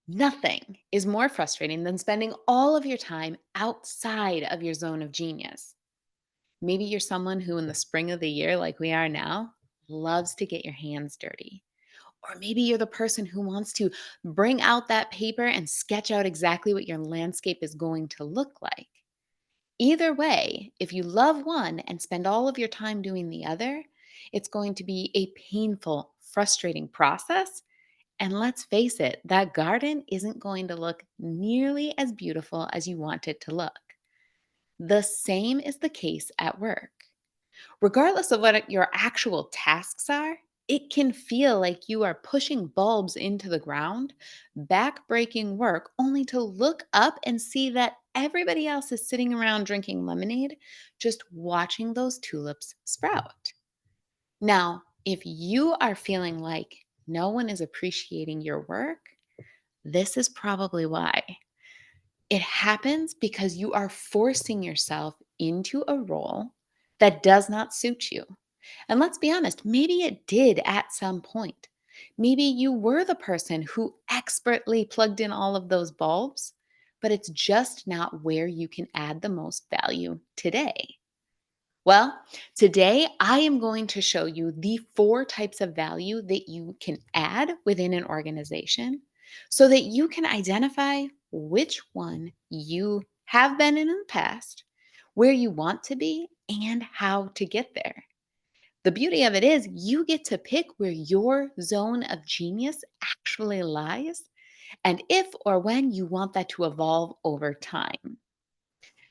Nothing is more frustrating than spending all of your time outside of your zone of genius. Maybe you're someone who, in the spring of the year, like we are now, loves to get your hands dirty. Or maybe you're the person who wants to bring out that paper and sketch out exactly what your landscape is going to look like. Either way, if you love one and spend all of your time doing the other, it's going to be a painful, frustrating process. And let's face it, that garden isn't going to look nearly as beautiful as you want it to look. The same is the case at work. Regardless of what your actual tasks are, it can feel like you are pushing bulbs into the ground, back-breaking work, only to look up and see that everybody else is sitting around drinking lemonade, just watching those tulips sprout. Now, if you are feeling like no one is appreciating your work, this is probably why. It happens because you are forcing yourself into a role that does not suit you. And let's be honest, maybe it did at some point. Maybe you were the person who expertly plugged in all of those bulbs, but it's just not where you can add the most value today. Well, today I am going to show you the four types of value that you can add within an organization so that you can identify which one you have been in the past, where you want to be, and how to get there. The beauty of it is you get to pick where your zone of genius actually lies and if or when you want that to evolve over time.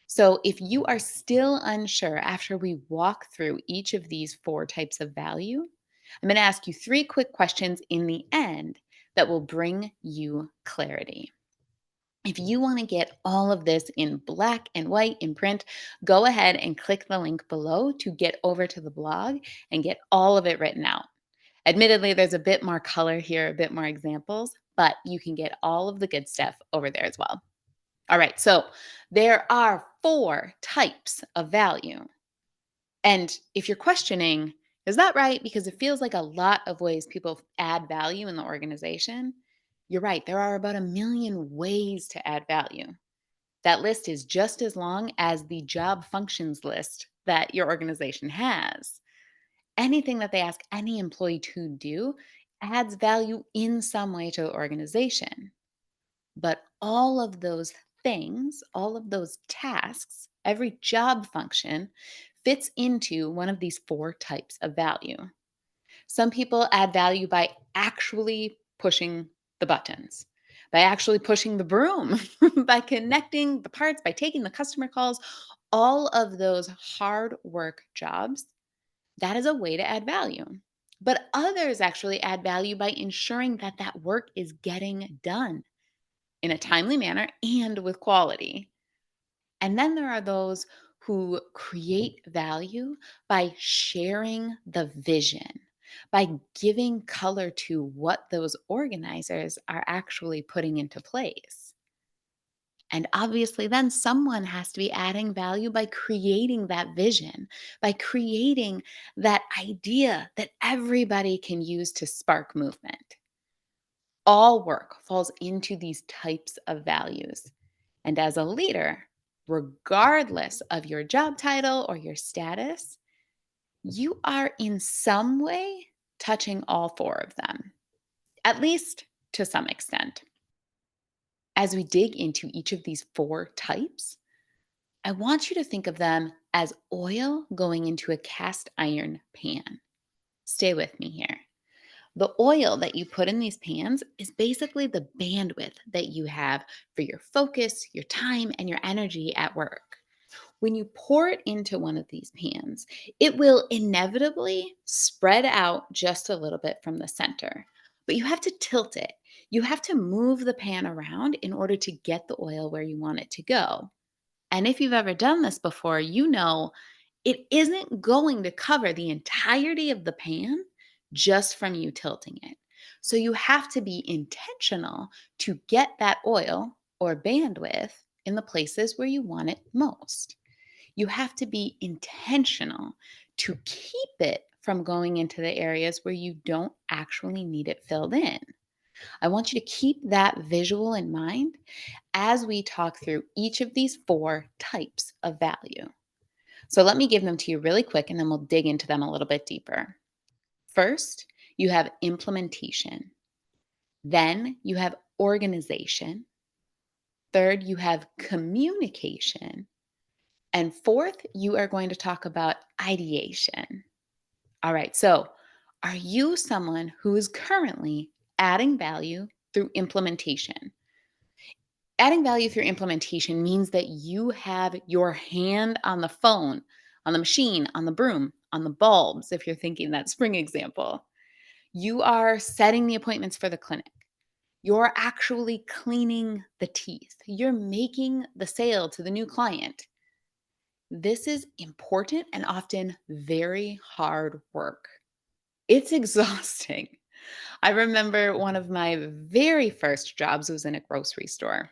So, if you are still unsure after we walk through each of these four types of value, I'm going to ask you three quick questions in the end that will bring you clarity. If you want to get all of this in black and white in print, go ahead and click the link below to get over to the blog and get all of it written out. Admittedly, there's a bit more color here, a bit more examples, but you can get all of the good stuff over there as well. All right, so there are four types of value. And if you're questioning, is that right? Because it feels like a lot of ways people add value in the organization. You're right, there are about a million ways to add value. That list is just as long as the job functions list that your organization has. Anything that they ask any employee to do adds value in some way to the organization. But all of those things, all of those tasks, every job function fits into one of these four types of value. Some people add value by actually pushing the buttons, by actually pushing the broom, by connecting the parts, by taking the customer calls, all of those hard work jobs. That is a way to add value. But others actually add value by ensuring that that work is getting done in a timely manner and with quality. And then there are those who create value by sharing the vision, by giving color to what those organizers are actually putting into place. And obviously, then someone has to be adding value by creating that vision, by creating that idea that everybody can use to spark movement. All work falls into these types of values. And as a leader, regardless of your job title or your status, you are in some way touching all four of them, at least to some extent. As we dig into each of these four types, I want you to think of them as oil going into a cast iron pan. Stay with me here. The oil that you put in these pans is basically the bandwidth that you have for your focus, your time, and your energy at work. When you pour it into one of these pans, it will inevitably spread out just a little bit from the center, but you have to tilt it. You have to move the pan around in order to get the oil where you want it to go. And if you've ever done this before, you know it isn't going to cover the entirety of the pan just from you tilting it. So you have to be intentional to get that oil or bandwidth in the places where you want it most. You have to be intentional to keep it from going into the areas where you don't actually need it filled in. I want you to keep that visual in mind as we talk through each of these four types of value. So let me give them to you really quick and then we'll dig into them a little bit deeper. First, you have implementation. Then you have organization. Third, you have communication. And fourth, you are going to talk about ideation. All right, so are you someone who is currently adding value through implementation? Adding value through implementation means that you have your hand on the phone, on the machine, on the broom, on the bulbs, if you're thinking that spring example. You are setting the appointments for the clinic. You're actually cleaning the teeth. You're making the sale to the new client. This is important and often very hard work. It's exhausting. I remember one of my very first jobs was in a grocery store,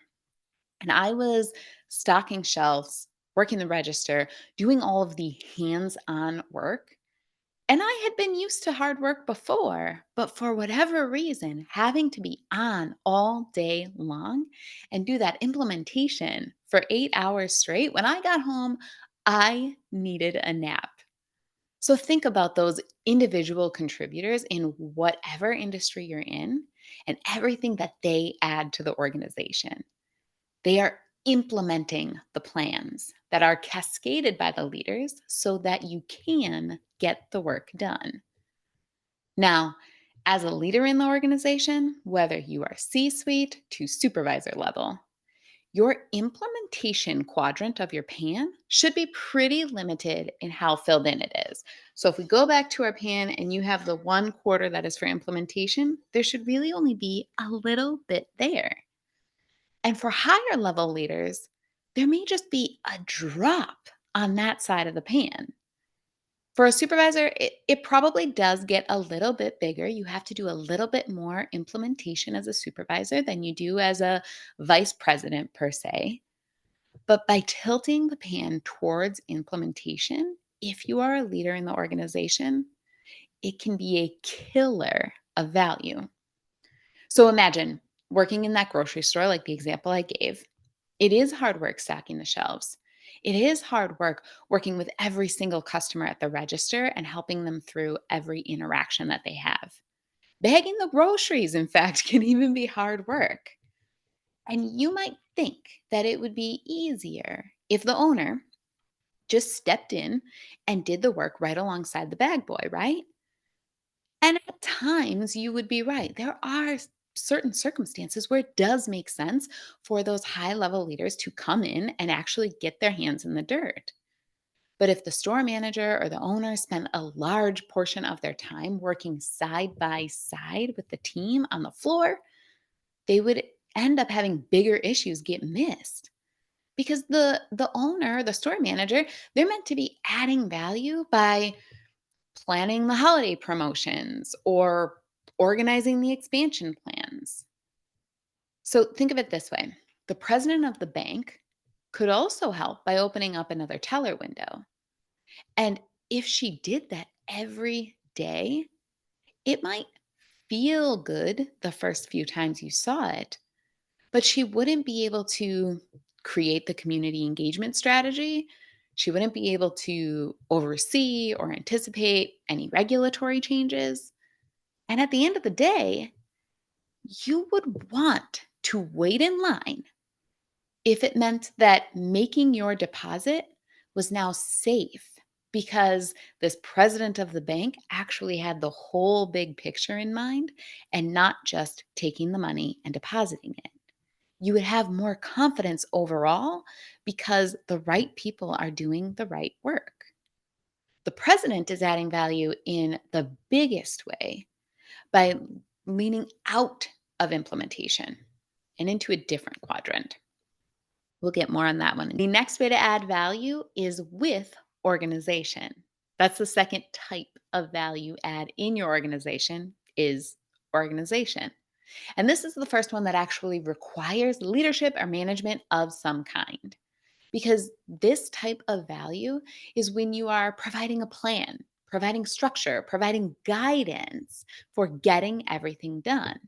and I was stocking shelves, working the register, doing all of the hands on work. And I had been used to hard work before, but for whatever reason, having to be on all day long and do that implementation for 8 hours straight, when I got home, I needed a nap. So think about those individual contributors in whatever industry you're in and everything that they add to the organization. They are implementing the plans that are cascaded by the leaders so that you can get the work done. Now, as a leader in the organization, whether you are C suite to supervisor level, your implementation quadrant of your pan should be pretty limited in how filled in it is. So, if we go back to our pan and you have the one quarter that is for implementation, there should really only be a little bit there. And for higher level leaders, there may just be a drop on that side of the pan. For a supervisor, it probably does get a little bit bigger. You have to do a little bit more implementation as a supervisor than you do as a vice president, per se. But by tilting the pan towards implementation, if you are a leader in the organization, it can be a killer of value. So imagine working in that grocery store, like the example I gave. It is hard work stocking the shelves. It is hard work working with every single customer at the register and helping them through every interaction that they have. Bagging the groceries, in fact, can even be hard work. And you might think that it would be easier if the owner just stepped in and did the work right alongside the bag boy, right? And at times you would be right. There are certain circumstances where it does make sense for those high level leaders to come in and actually get their hands in the dirt. But if the store manager or the owner spent a large portion of their time working side by side with the team on the floor, they would end up having bigger issues get missed because the owner, the store manager, they're meant to be adding value by planning the holiday promotions or organizing the expansion plans. So think of it this way: the president of the bank could also help by opening up another teller window. And if she did that every day, it might feel good the first few times you saw it, but she wouldn't be able to create the community engagement strategy. She wouldn't be able to oversee or anticipate any regulatory changes. And at the end of the day, you would want to wait in line if it meant that making your deposit was now safe because this president of the bank actually had the whole big picture in mind and not just taking the money and depositing it. You would have more confidence overall because the right people are doing the right work. The president is adding value in the biggest way by leaning out of implementation and into a different quadrant. We'll get more on that one. The next way to add value is with organization. That's the second type of value add in your organization is organization. And this is the first one that actually requires leadership or management of some kind. Because this type of value is when you are providing a plan, providing structure, providing guidance for getting everything done.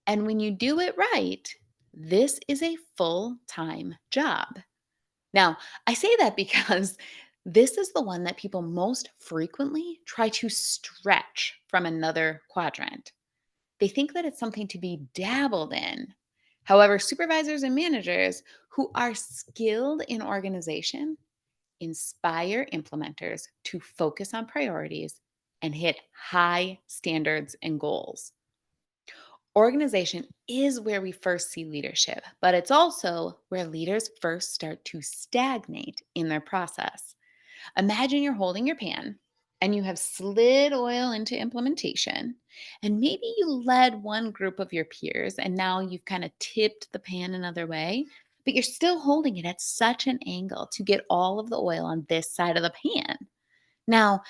And when you do it right, this is a full time job. Now, I say that because this is the one that people most frequently try to stretch from another quadrant. They think that it's something to be dabbled in. However, supervisors and managers who are skilled in organization inspire implementers to focus on priorities and hit high standards and goals. Organization is where we first see leadership, but it's also where leaders first start to stagnate in their process. Imagine you're holding your pan and you have slid oil into implementation, and maybe you led one group of your peers, and now you've kind of tipped the pan another way, but you're still holding it at such an angle to get all of the oil on this side of the pan. Now,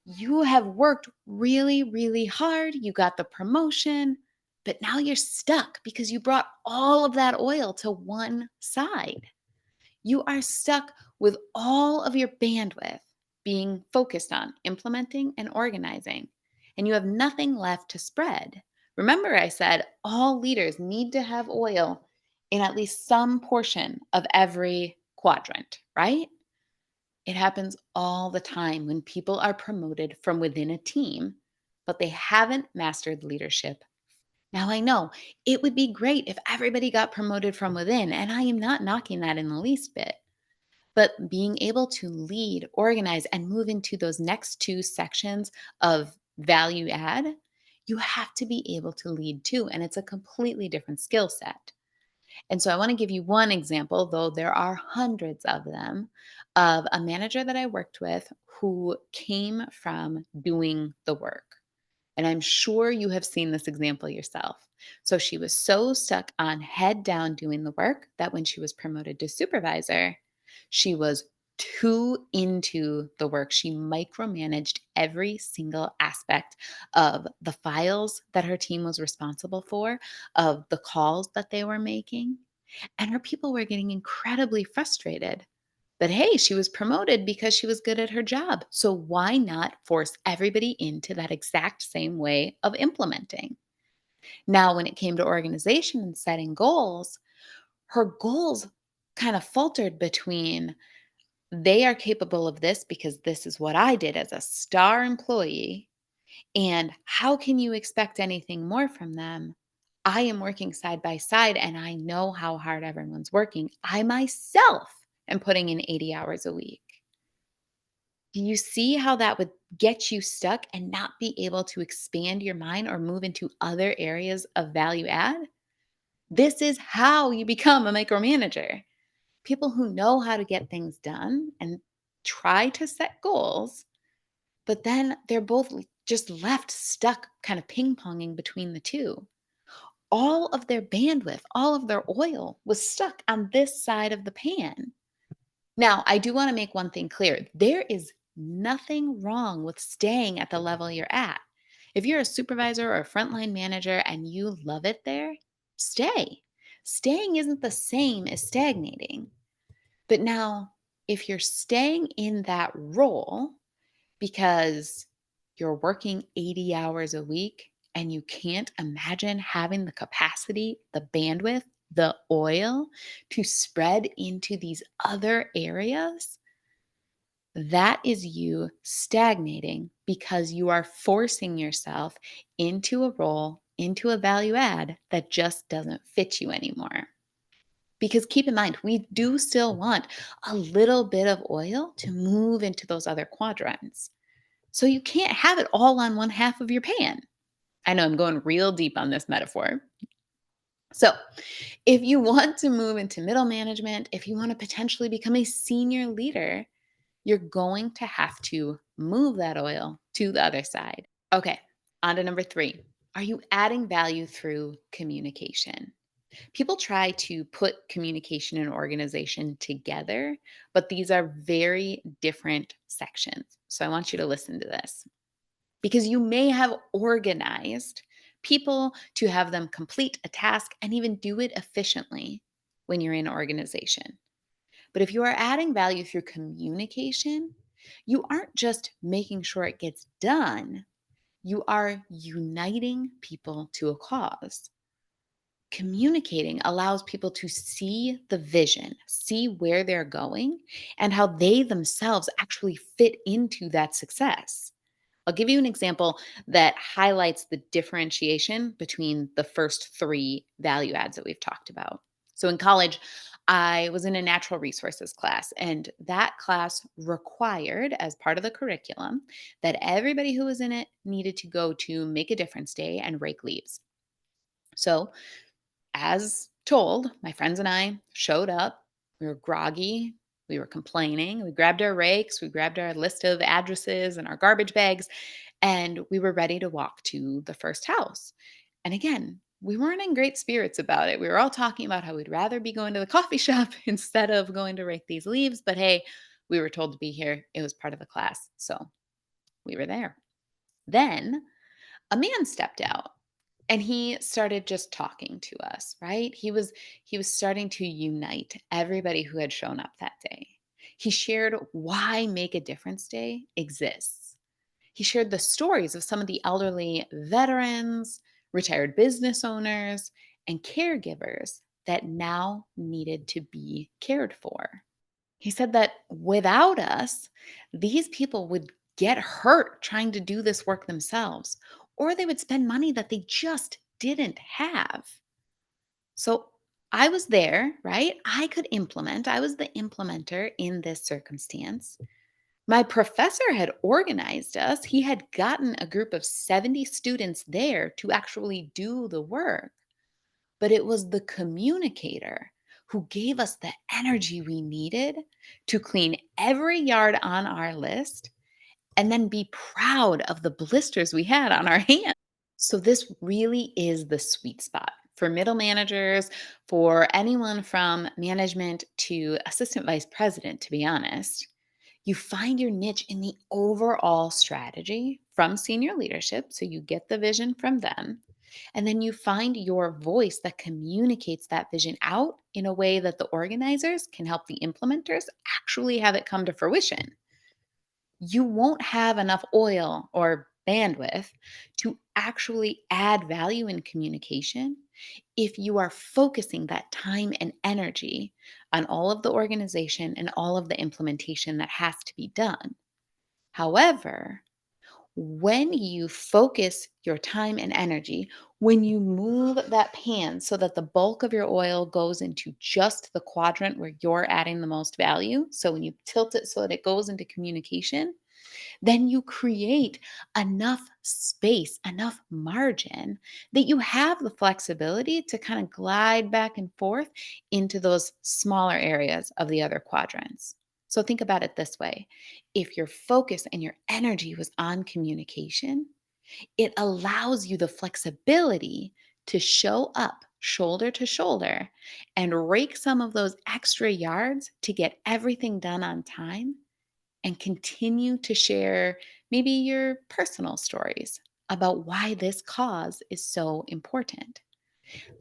you have worked really, really hard. You got the promotion, but now you're stuck because you brought all of that oil to one side. You are stuck with all of your bandwidth being focused on implementing and organizing, and you have nothing left to spread. Remember, I said all leaders need to have oil in at least some portion of every quadrant, right? It happens all the time when people are promoted from within a team, but they haven't mastered leadership. Now, I know it would be great if everybody got promoted from within, and I am not knocking that in the least bit. But being able to lead, organize, and move into those next two sections of value add, you have to be able to lead too. And it's a completely different skill set. And so I want to give you one example, though there are hundreds of them, of a manager that I worked with who came from doing the work. And I'm sure you have seen this example yourself. So she was so stuck on head down doing the work that when she was promoted to supervisor, she was too into the work. She micromanaged every single aspect of the files that her team was responsible for, of the calls that they were making. And her people were getting incredibly frustrated. But hey, she was promoted because she was good at her job. So why not force everybody into that exact same way of implementing? Now, when it came to organization and setting goals, her goals kind of faltered between they are capable of this because this is what I did as a star employee. And how can you expect anything more from them? I am working side by side and I know how hard everyone's working. I myself am putting in 80 hours a week. Do you see how that would get you stuck and not be able to expand your mind or move into other areas of value add? This is how you become a micromanager. People who know how to get things done and try to set goals, but then they're both just left stuck, kind of ping ponging between the two. All of their bandwidth, all of their oil was stuck on this side of the pan. Now, I do want to make one thing clear. There is nothing wrong with staying at the level you're at. If you're a supervisor or a frontline manager and you love it there, stay. Staying isn't the same as stagnating. But now, if you're staying in that role because you're working 80 hours a week and you can't imagine having the capacity, the bandwidth, the oil to spread into these other areas, that is you stagnating because you are forcing yourself into a role, into a value add that just doesn't fit you anymore. Because keep in mind, we do still want a little bit of oil to move into those other quadrants. So you can't have it all on one half of your pan. I know I'm going real deep on this metaphor. So, if you want to move into middle management, if you want to potentially become a senior leader, you're going to have to move that oil to the other side. Okay, on to number three. Are you adding value through communication? People try to put communication and organization together, but these are very different sections. So I want you to listen to this because you may have organized people to have them complete a task and even do it efficiently when you're in organization. But if you are adding value through communication, you aren't just making sure it gets done, you are uniting people to a cause. Communicating allows people to see the vision, see where they're going, and how they themselves actually fit into that success. I'll give you an example that highlights the differentiation between the first three value adds that we've talked about. So in college, I was in a natural resources class, and that class required, as part of the curriculum, that everybody who was in it needed to go to Make a Difference Day and rake leaves. So as told, my friends and I showed up. We were groggy. We were complaining. We grabbed our rakes. We grabbed our list of addresses and our garbage bags, and we were ready to walk to the first house. And again, we weren't in great spirits about it. We were all talking about how we'd rather be going to the coffee shop instead of going to rake these leaves. But hey, we were told to be here. It was part of the class. So we were there. Then a man stepped out and he started just talking to us, right? He was starting to unite everybody who had shown up that day. He shared why Make a Difference Day exists. He shared the stories of some of the elderly veterans, retired business owners, and caregivers that now needed to be cared for. He said that without us, these people would get hurt trying to do this work themselves, or they would spend money that they just didn't have. So I was there, right? I could implement, I was the implementer in this circumstance. My professor had organized us. He had gotten a group of 70 students there to actually do the work, but it was the communicator who gave us the energy we needed to clean every yard on our list and then be proud of the blisters we had on our hands. So, this really is the sweet spot for middle managers, for anyone from management to assistant vice president, to be honest. You find your niche in the overall strategy from senior leadership. So, you get the vision from them. And then you find your voice that communicates that vision out in a way that the organizers can help the implementers actually have it come to fruition. You won't have enough oil or bandwidth to actually add value in communication if you are focusing that time and energy on all of the organization and all of the implementation that has to be done. However, when you focus your time and energy, when you move that pan so that the bulk of your oil goes into just the quadrant where you're adding the most value, so when you tilt it so that it goes into communication, then you create enough space, enough margin that you have the flexibility to kind of glide back and forth into those smaller areas of the other quadrants. So think about it this way: if your focus and your energy was on communication, it allows you the flexibility to show up shoulder to shoulder and rake some of those extra yards to get everything done on time and continue to share maybe your personal stories about why this cause is so important.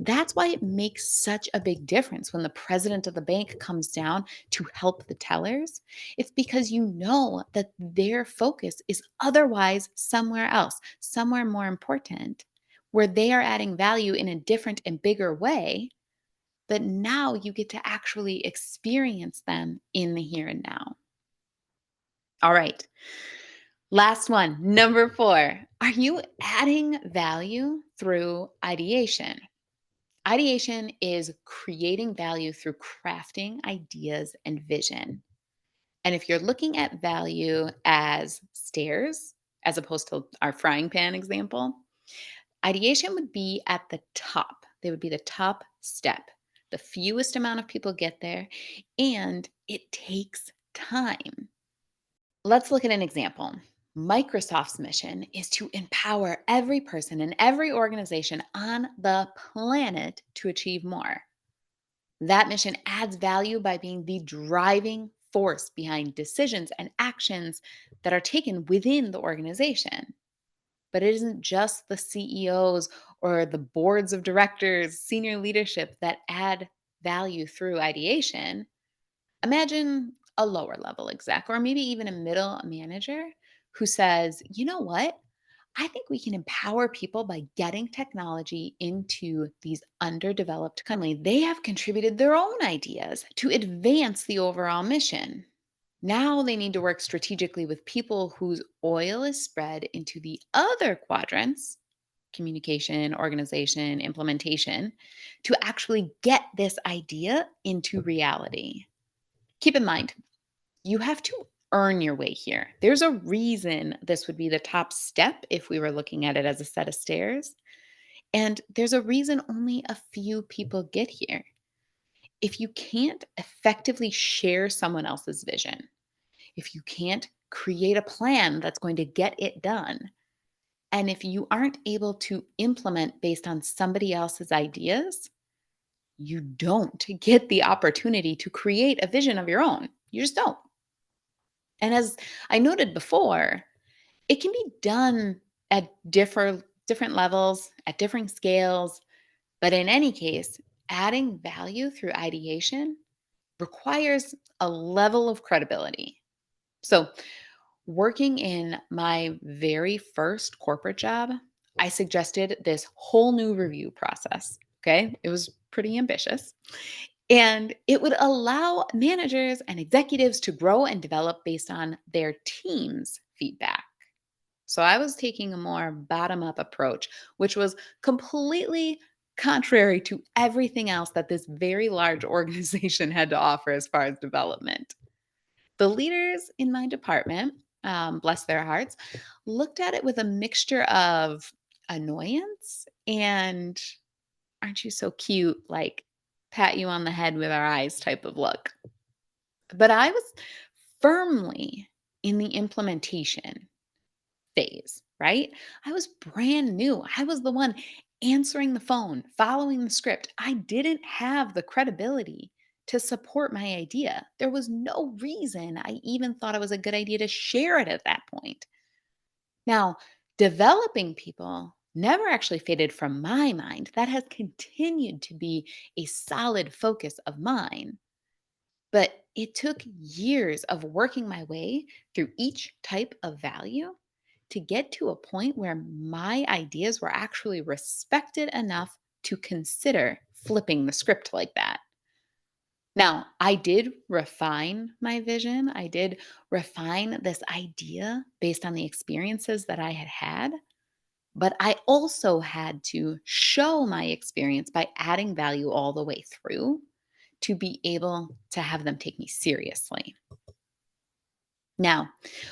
That's why it makes such a big difference when the president of the bank comes down to help the tellers. It's because you know that their focus is otherwise somewhere else, somewhere more important, where they are adding value in a different and bigger way. But now you get to actually experience them in the here and now. All right. Last one, number 4. Are you adding value through ideation? Ideation is creating value through crafting ideas and vision. And if you're looking at value as stairs, as opposed to our frying pan example, ideation would be at the top. They would be the top step. The fewest amount of people get there, and it takes time. Let's look at an example. Microsoft's mission is to empower every person and every organization on the planet to achieve more. That mission adds value by being the driving force behind decisions and actions that are taken within the organization. But it isn't just the CEOs or the boards of directors, senior leadership that add value through ideation. Imagine a lower level exec or maybe even a middle manager who says, you know what? I think we can empower people by getting technology into these underdeveloped countries. They have contributed their own ideas to advance the overall mission. Now they need to work strategically with people whose oil is spread into the other quadrants, communication, organization, implementation, to actually get this idea into reality. Keep in mind, you have to earn your way here. There's a reason this would be the top step if we were looking at it as a set of stairs. And there's a reason only a few people get here. If you can't effectively share someone else's vision, if you can't create a plan that's going to get it done, and if you aren't able to implement based on somebody else's ideas, you don't get the opportunity to create a vision of your own. You just don't. And as I noted before, it can be done at different levels, at different scales, but in any case, adding value through ideation requires a level of credibility. So, working in my very first corporate job, I suggested this whole new review process. Okay. It was pretty ambitious. And it would allow managers and executives to grow and develop based on their team's feedback. So I was taking a more bottom up approach, which was completely contrary to everything else that this very large organization had to offer as far as development. The leaders in my department, bless their hearts, looked at it with a mixture of annoyance and aren't you so cute, like pat you on the head with our eyes type of look. But I was firmly in the implementation phase, right? I was brand new. I was the one answering the phone, following the script. I didn't have the credibility to support my idea. There was no reason I even thought it was a good idea to share it at that point. Now, developing people never actually faded from my mind. That has continued to be a solid focus of mine. But it took years of working my way through each type of value to get to a point where my ideas were actually respected enough to consider flipping the script like that. Now, I did refine my vision. I did refine this idea based on the experiences that I had had. But I also had to show my experience by adding value all the way through to be able to have them take me seriously. Now,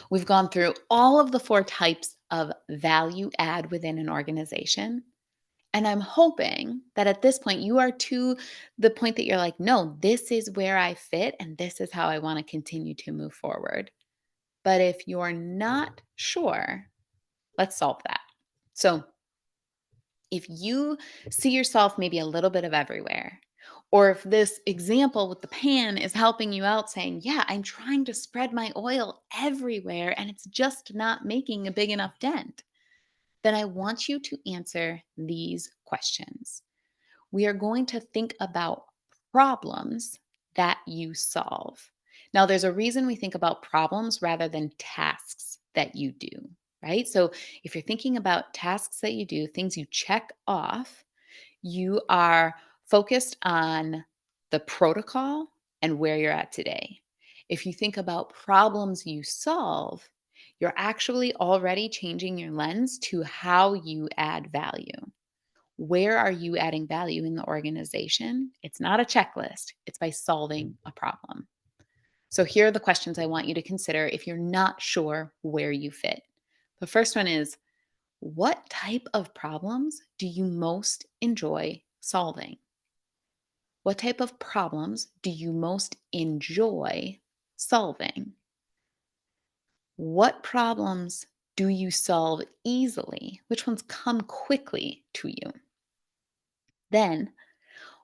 we've gone through all of the four types of value add within an organization. And I'm hoping that at this point, you are to the point that you're like, no, this is where I fit and this is how I want to continue to move forward. But if you're not sure, let's solve that. So, if you see yourself maybe a little bit of everywhere, or if this example with the pan is helping you out saying, yeah, I'm trying to spread my oil everywhere and it's just not making a big enough dent, then I want you to answer these questions. We are going to think about problems that you solve. Now, there's a reason we think about problems rather than tasks that you do, right? So, if you're thinking about tasks that you do, things you check off, you are focused on the protocol and where you're at today. If you think about problems you solve, you're actually already changing your lens to how you add value. Where are you adding value in the organization? It's not a checklist, it's by solving a problem. So, here are the questions I want you to consider if you're not sure where you fit. The first one is, what type of problems do you most enjoy solving? What type of problems do you most enjoy solving? What problems do you solve easily? Which ones come quickly to you? Then,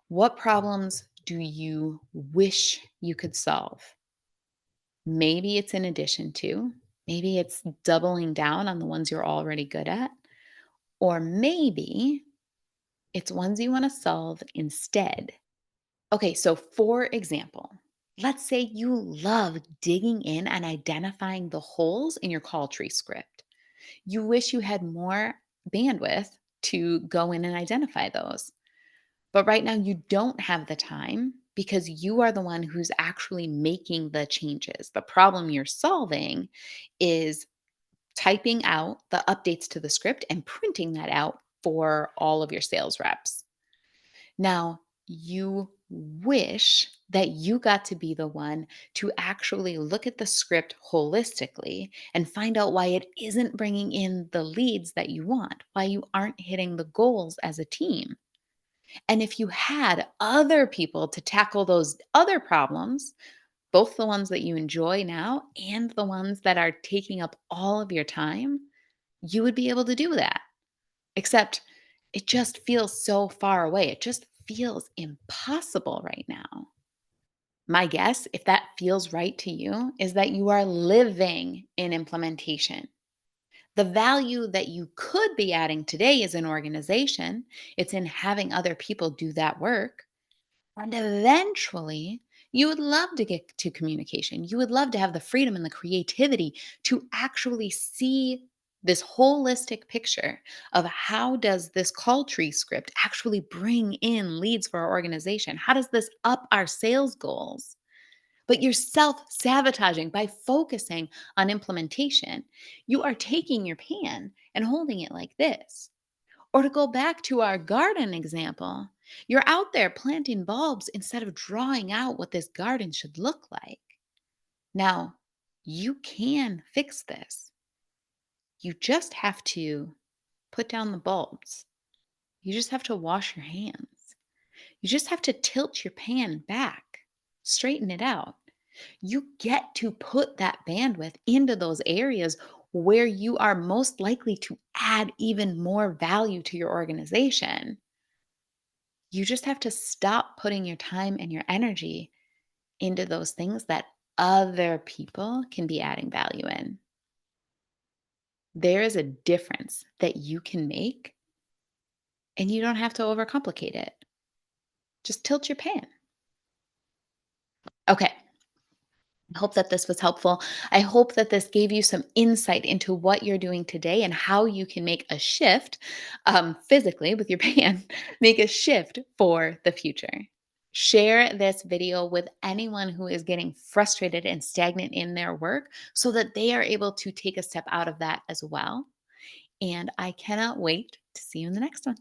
what problems do you wish you could solve? Maybe it's in addition to, maybe it's doubling down on the ones you're already good at, or maybe it's ones you want to solve instead. Okay, so for example, let's say you love digging in and identifying the holes in your call tree script. You wish you had more bandwidth to go in and identify those. But right now, you don't have the time because you are the one who's actually making the changes. The problem you're solving is typing out the updates to the script and printing that out for all of your sales reps. Now, you wish that you got to be the one to actually look at the script holistically and find out why it isn't bringing in the leads that you want, why you aren't hitting the goals as a team. And if you had other people to tackle those other problems, both the ones that you enjoy now and the ones that are taking up all of your time, you would be able to do that. Except it just feels so far away. It just feels impossible right now. My guess, if that feels right to you, is that you are living in implementation. The value that you could be adding today as an organization, it's in having other people do that work. And eventually, you would love to get to communication. You would love to have the freedom and the creativity to actually see this holistic picture of how does this call tree script actually bring in leads for our organization? How does this up our sales goals? But you're self-sabotaging by focusing on implementation. You are taking your pan and holding it like this. Or to go back to our garden example, you're out there planting bulbs instead of drawing out what this garden should look like. Now, you can fix this. You just have to put down the bulbs. You just have to wash your hands. You just have to tilt your pan back, straighten it out. You get to put that bandwidth into those areas where you are most likely to add even more value to your organization. You just have to stop putting your time and your energy into those things that other people can be adding value in. There is a difference that you can make, and you don't have to overcomplicate it. Just tilt your pan. Okay. I hope that this was helpful. I hope that this gave you some insight into what you're doing today and how you can make a shift physically with your pan, make a shift for the future. Share this video with anyone who is getting frustrated and stagnant in their work so that they are able to take a step out of that as well. And I cannot wait to see you in the next one.